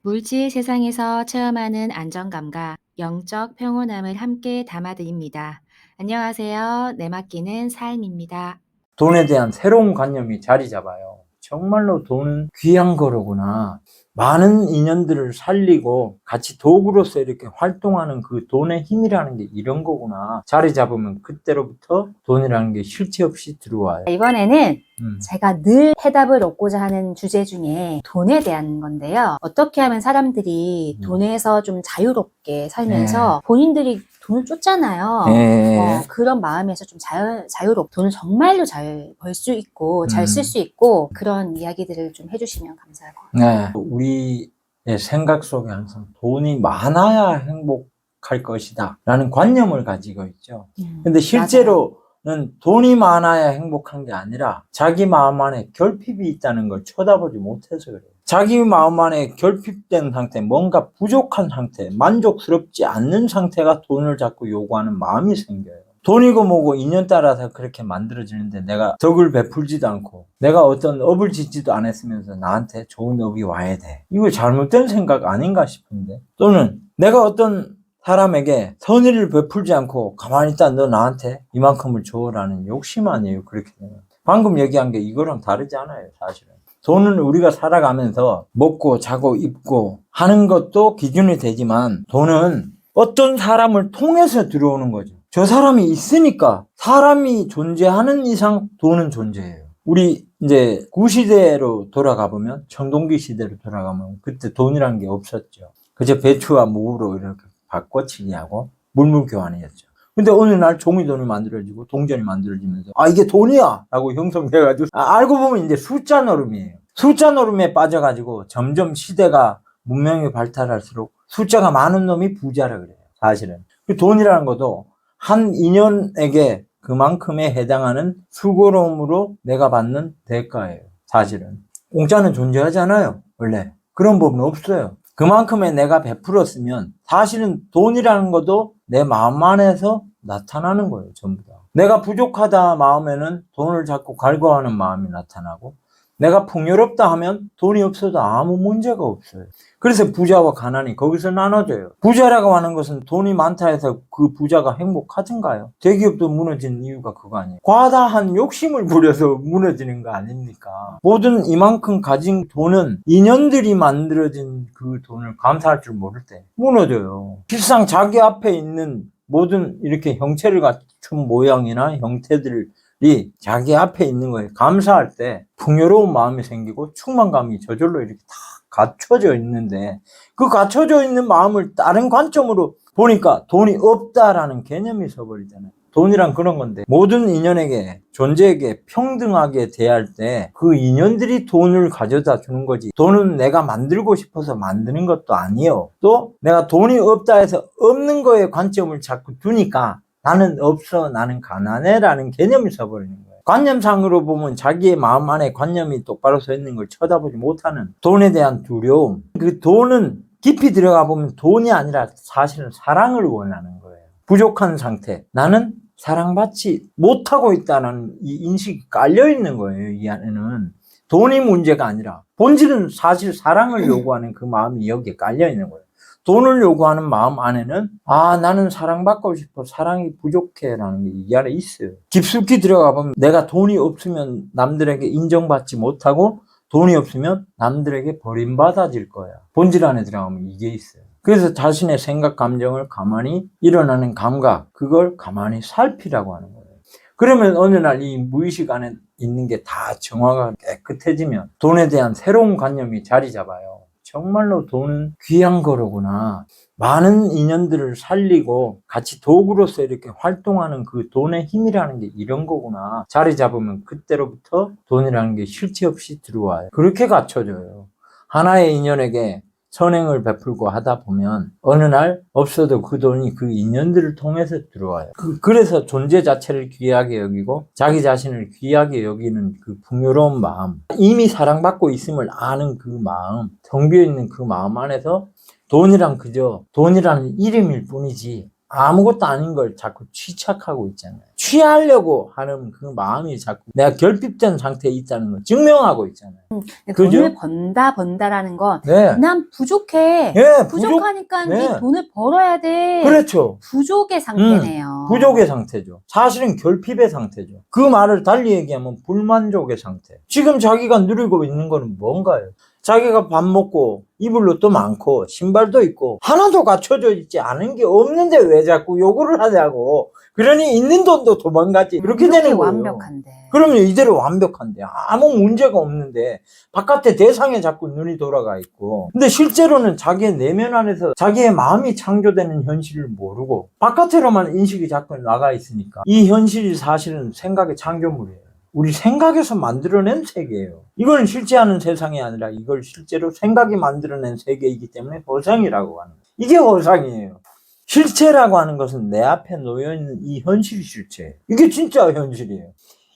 물질 세상에서 체험하는 안정감과 영적 평온함을 함께 담아드립니다. 안녕하세요. 내 맡기는 삶입니다. 돈에 대한 새로운 관념이 자리 잡아요. 정말로 돈은 귀한 거로구나. 많은 인연들을 살리고 같이 도구로서 이렇게 활동하는 그 돈의 힘이라는 게 이런 거구나. 자리 잡으면 그때로부터 돈이라는 게 실체 없이 들어와요. 이번에는 제가 늘 해답을 얻고자 하는 주제 중에 돈에 대한 건데요. 어떻게 하면 사람들이 돈에서 좀 자유롭게 살면서 본인들이 돈을 쫓잖아요. 그런 마음에서 좀 자유롭게 돈을 정말로 잘 벌 수 있고 잘 쓸 수 있고 그런 이야기들을 좀 해주시면 감사할 것 같아요. 우리의 생각 속에 항상 돈이 많아야 행복할 것이다 라는 관념을 가지고 있죠. 근데 실제로는 돈이 많아야 행복한 게 아니라 자기 마음 안에 결핍이 있다는 걸 쳐다보지 못해서 그래요. 자기 마음 안에 결핍된 상태, 뭔가 부족한 상태, 만족스럽지 않는 상태가 돈을 자꾸 요구하는 마음이 생겨요. 돈이고 뭐고 인연 따라서 그렇게 만들어지는데 내가 덕을 베풀지도 않고 내가 어떤 업을 짓지도 않았으면서 나한테 좋은 업이 와야 돼. 이거 잘못된 생각 아닌가 싶은데. 또는 내가 어떤 사람에게 선의를 베풀지 않고 가만히 있다 너 나한테 이만큼을 줘라는 욕심 아니에요. 그렇게 되면. 방금 얘기한 게 이거랑 다르지 않아요. 사실은. 돈은 우리가 살아가면서 먹고 자고 입고 하는 것도 기준이 되지만 돈은 어떤 사람을 통해서 들어오는 거죠. 저 사람이 있으니까 사람이 존재하는 이상 돈은 존재해요. 우리 이제 구시대로 돌아가 보면 청동기 시대로 돌아가면 그때 돈이라는 게 없었죠. 그저 배추와 무로 이렇게 바꿔치기 하고 물물교환이었죠. 근데 어느 날 종이돈이 만들어지고 동전이 만들어지면서 이게 돈이야 라고 형성돼가지고 알고 보면 이제 숫자 노름이에요. 숫자 노름에 빠져가지고 점점 시대가 문명이 발달할수록 숫자가 많은 놈이 부자라 그래요. 사실은 그 돈이라는 것도 한 인연에게 그만큼에 해당하는 수고로움으로 내가 받는 대가예요. 사실은 공짜는 존재하지 않아요. 원래 그런 법은 없어요. 그만큼의 내가 베풀었으면 사실은 돈이라는 것도 내 마음 안에서 나타나는 거예요. 전부 다. 내가 부족하다 마음에는 돈을 자꾸 갈구하는 마음이 나타나고 내가 풍요롭다 하면 돈이 없어도 아무 문제가 없어요. 그래서 부자와 가난이 거기서 나눠져요. 부자라고 하는 것은 돈이 많다 해서 그 부자가 행복하든가요? 대기업도 무너진 이유가 그거 아니에요. 과다한 욕심을 부려서 무너지는 거 아닙니까? 모든 이만큼 가진 돈은 인연들이 만들어진 그 돈을 감사할 줄 모를 때 무너져요. 실상 자기 앞에 있는 모든 이렇게 형체를 갖춘 모양이나 형태들이 자기 앞에 있는 거에 감사할 때 풍요로운 마음이 생기고 충만감이 저절로 이렇게 다 갖춰져 있는데 그 갖춰져 있는 마음을 다른 관점으로 보니까 돈이 없다라는 개념이 서버리잖아요. 돈이란 그런 건데 모든 인연에게 존재에게 평등하게 대할 때 그 인연들이 돈을 가져다 주는 거지 돈은 내가 만들고 싶어서 만드는 것도 아니에요. 또 내가 돈이 없다 해서 없는 거에 관점을 자꾸 두니까 나는 없어 나는 가난해 라는 개념이 서버리는 거예요. 관념상으로 보면 자기의 마음 안에 관념이 똑바로 서 있는 걸 쳐다보지 못하는 돈에 대한 두려움. 그 돈은 깊이 들어가 보면 돈이 아니라 사실은 사랑을 원하는 거예요. 부족한 상태. 나는 사랑받지 못하고 있다는 이 인식이 깔려 있는 거예요. 이 안에는. 돈이 문제가 아니라 본질은 사실 사랑을 요구하는 그 마음이 여기에 깔려 있는 거예요. 돈을 요구하는 마음 안에는 나는 사랑받고 싶어 사랑이 부족해 라는 게 이 안에 있어요. 깊숙이 들어가 보면 내가 돈이 없으면 남들에게 인정받지 못하고 돈이 없으면 남들에게 버림받아질 거야. 본질 안에 들어가면 이게 있어요. 그래서 자신의 생각 감정을 가만히 일어나는 감각 그걸 가만히 살피라고 하는 거예요. 그러면 어느 날 이 무의식 안에 있는 게 다 정화가 깨끗해지면 돈에 대한 새로운 관념이 자리 잡아요. 정말로 돈은 귀한 거로구나. 많은 인연들을 살리고 같이 도구로서 이렇게 활동하는 그 돈의 힘이라는 게 이런 거구나. 자리 잡으면 그때로부터 돈이라는 게 실체 없이 들어와요. 그렇게 갖춰져요. 하나의 인연에게 선행을 베풀고 하다 보면 어느 날 없어도 그 돈이 그 인연들을 통해서 들어와요. 그래서 존재 자체를 귀하게 여기고 자기 자신을 귀하게 여기는 그 풍요로운 마음, 이미 사랑받고 있음을 아는 그 마음, 텅 비어있는 그 마음 안에서 돈이란 그저 돈이라는 이름일 뿐이지 아무것도 아닌 걸 자꾸 취착하고 있잖아요. 취하려고 하는 그 마음이 자꾸 내가 결핍된 상태에 있다는 걸 증명하고 있잖아요. 그죠? 돈을 번다라는 건 네. 난 부족해. 네, 부족하니까 네. 이 돈을 벌어야 돼. 그렇죠. 부족의 상태네요. 부족의 상태죠. 사실은 결핍의 상태죠. 그 말을 달리 얘기하면 불만족의 상태. 지금 자기가 누리고 있는 거는 뭔가요? 자기가 밥 먹고 입을 옷도 많고 신발도 있고 하나도 갖춰져 있지 않은 게 없는데 왜 자꾸 요구를 하냐고. 그러니 있는 돈도 도망가지. 그렇게 되는 거예요. 완벽한데. 그러면 이대로 완벽한데 아무 문제가 없는데 바깥의 대상에 자꾸 눈이 돌아가 있고, 근데 실제로는 자기의 내면 안에서 자기의 마음이 창조되는 현실을 모르고 바깥으로만 인식이 자꾸 나가 있으니까 이 현실이 사실은 생각의 창조물이에요. 우리 생각에서 만들어낸 세계예요. 이건 실제하는 세상이 아니라 이걸 실제로 생각이 만들어낸 세계이기 때문에 허상이라고 하는 거예요. 이게 허상이에요. 실체라고 하는 것은 내 앞에 놓여있는 이 현실이 실체예요. 이게 진짜 현실이에요.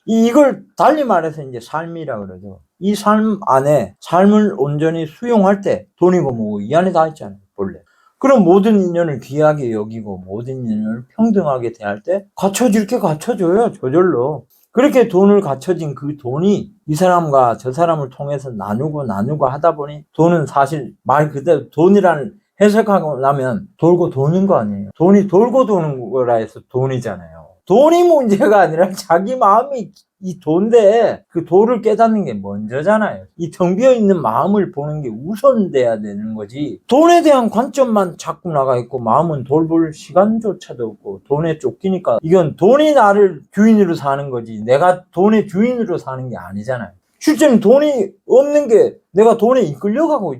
이걸 달리 말해서 이제 삶이라고 그러죠. 이 삶 안에 삶을 온전히 수용할 때 돈이고 뭐고 이 안에 다 있잖아요, 본래. 그럼 모든 인연을 귀하게 여기고 모든 인연을 평등하게 대할 때 갖춰질 게 갖춰져요, 저절로. 그렇게 돈을 갖춰진 그 돈이 이 사람과 저 사람을 통해서 나누고 하다 보니 돈은 사실 말 그대로 돈이라는 해석하고 나면 돌고 도는 거 아니에요. 돈이 돌고 도는 거라 해서 돈이잖아요. 돈이 문제가 아니라 자기 마음이 이 돈데 그 도를 깨닫는 게 먼저잖아요. 이 텅 비어 있는 마음을 보는 게 우선돼야 되는 거지. 돈에 대한 관점만 자꾸 나가 있고 마음은 돌볼 시간조차도 없고 돈에 쫓기니까 이건 돈이 나를 주인으로 사는 거지 내가 돈의 주인으로 사는 게 아니잖아요. 실제는 돈이 없는 게 내가 돈에 이끌려가고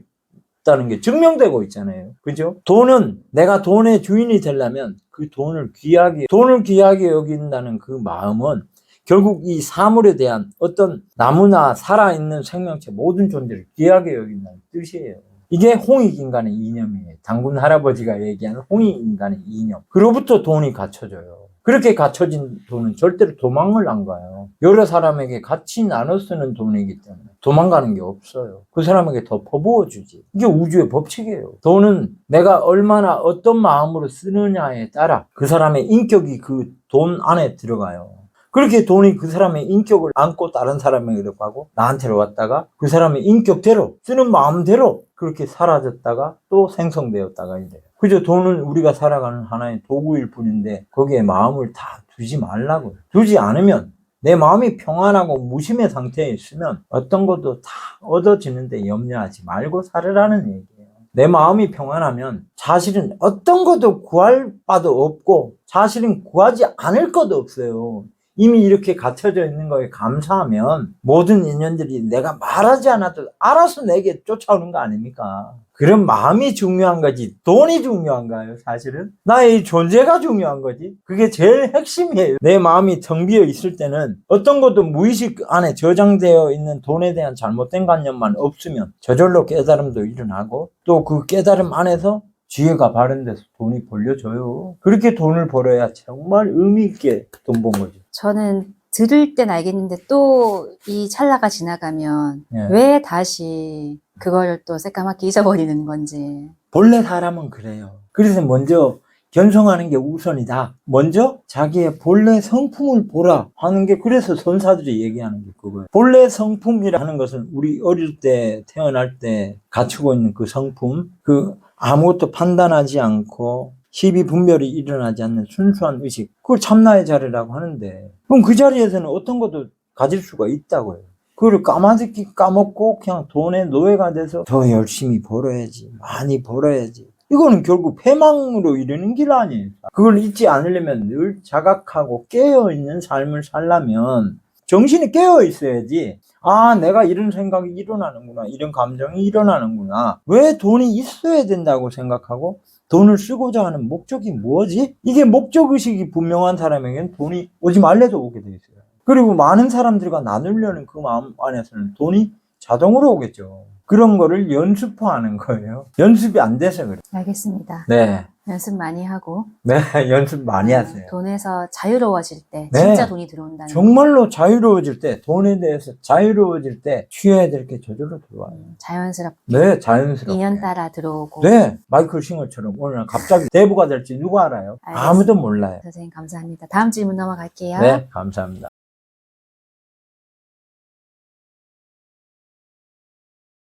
있다는 게 증명되고 있잖아요. 그죠? 돈은 내가 돈의 주인이 되려면 그 돈을 귀하게 여긴다는 그 마음은 결국 이 사물에 대한 어떤 나무나 살아있는 생명체 모든 존재를 귀하게 여긴다는 뜻이에요. 이게 홍익인간의 이념이에요. 당군 할아버지가 얘기하는 홍익인간의 이념. 그로부터 돈이 갖춰져요. 그렇게 갖춰진 돈은 절대로 도망을 안 가요. 여러 사람에게 같이 나눠 쓰는 돈이기 때문에 도망가는 게 없어요. 그 사람에게 더 퍼부어 주지. 이게 우주의 법칙이에요. 돈은 내가 얼마나 어떤 마음으로 쓰느냐에 따라 그 사람의 인격이 그 돈 안에 들어가요. 그렇게 돈이 그 사람의 인격을 안고 다른 사람에게 가고 나한테로 왔다가 그 사람의 인격대로 쓰는 마음대로 그렇게 사라졌다가 또 생성되었다가 이래요. 그저 돈은 우리가 살아가는 하나의 도구일 뿐인데 거기에 마음을 다 두지 말라고요. 두지 않으면 내 마음이 평안하고 무심의 상태에 있으면 어떤 것도 다 얻어지는데 염려하지 말고 살으라는 얘기예요. 내 마음이 평안하면 사실은 어떤 것도 구할 바도 없고 사실은 구하지 않을 것도 없어요. 이미 이렇게 갖춰져 있는 거에 감사하면 모든 인연들이 내가 말하지 않아도 알아서 내게 쫓아오는 거 아닙니까? 그런 마음이 중요한 거지 돈이 중요한가요? 사실은 나의 존재가 중요한 거지. 그게 제일 핵심이에요. 내 마음이 텅 비어 있을 때는 어떤 것도 무의식 안에 저장되어 있는 돈에 대한 잘못된 관념만 없으면 저절로 깨달음도 일어나고 또 그 깨달음 안에서 지혜가 바른 데서 돈이 벌려져요. 그렇게 돈을 벌어야 정말 의미 있게 돈 번 거지. 저는 들을 땐 알겠는데 또 이 찰나가 지나가면 예. 왜 다시 그걸 또 새까맣게 잊어버리는 건지. 본래 사람은 그래요. 그래서 먼저 견성하는 게 우선이다. 먼저 자기의 본래 성품을 보라 하는 게 그래서 선사들이 얘기하는 게 그거예요. 본래 성품이라는 것은 우리 어릴 때 태어날 때 갖추고 있는 그 성품, 그 아무것도 판단하지 않고 시비 분별이 일어나지 않는 순수한 의식, 그걸 참나의 자리라고 하는데 그럼 그 자리에서는 어떤 것도 가질 수가 있다고요. 그걸 까마득히 까먹고 그냥 돈의 노예가 돼서 더 열심히 벌어야지, 많이 벌어야지. 이거는 결국 패망으로 이르는 길 아니에요. 그걸 잊지 않으려면 늘 자각하고 깨어있는 삶을 살려면 정신이 깨어 있어야지. 아, 내가 이런 생각이 일어나는구나, 이런 감정이 일어나는구나, 왜 돈이 있어야 된다고 생각하고 돈을 쓰고자 하는 목적이 뭐지? 이게 목적의식이 분명한 사람에게는 돈이 오지 말래도 오게 돼 있어요. 그리고 많은 사람들과 나누려는 그 마음 안에서는 돈이 자동으로 오겠죠. 그런 거를 연습화하는 거예요. 연습이 안 돼서 그래요. 알겠습니다. 네. 연습 많이 하고 네, 연습 많이 하세요. 돈에서 자유로워질 때 네. 진짜 돈이 들어온다는 정말로 자유로워질 때, 돈에 대해서 자유로워질 때 취해야 될 게 저절로 들어와요. 자연스럽게 네, 자연스럽게. 인연 따라 들어오고. 네, 마이클 싱어처럼 오늘 갑자기 대부가 될지 누가 알아요? 알겠습니다. 아무도 몰라요. 선생님 감사합니다. 다음 질문 넘어갈게요. 네, 감사합니다.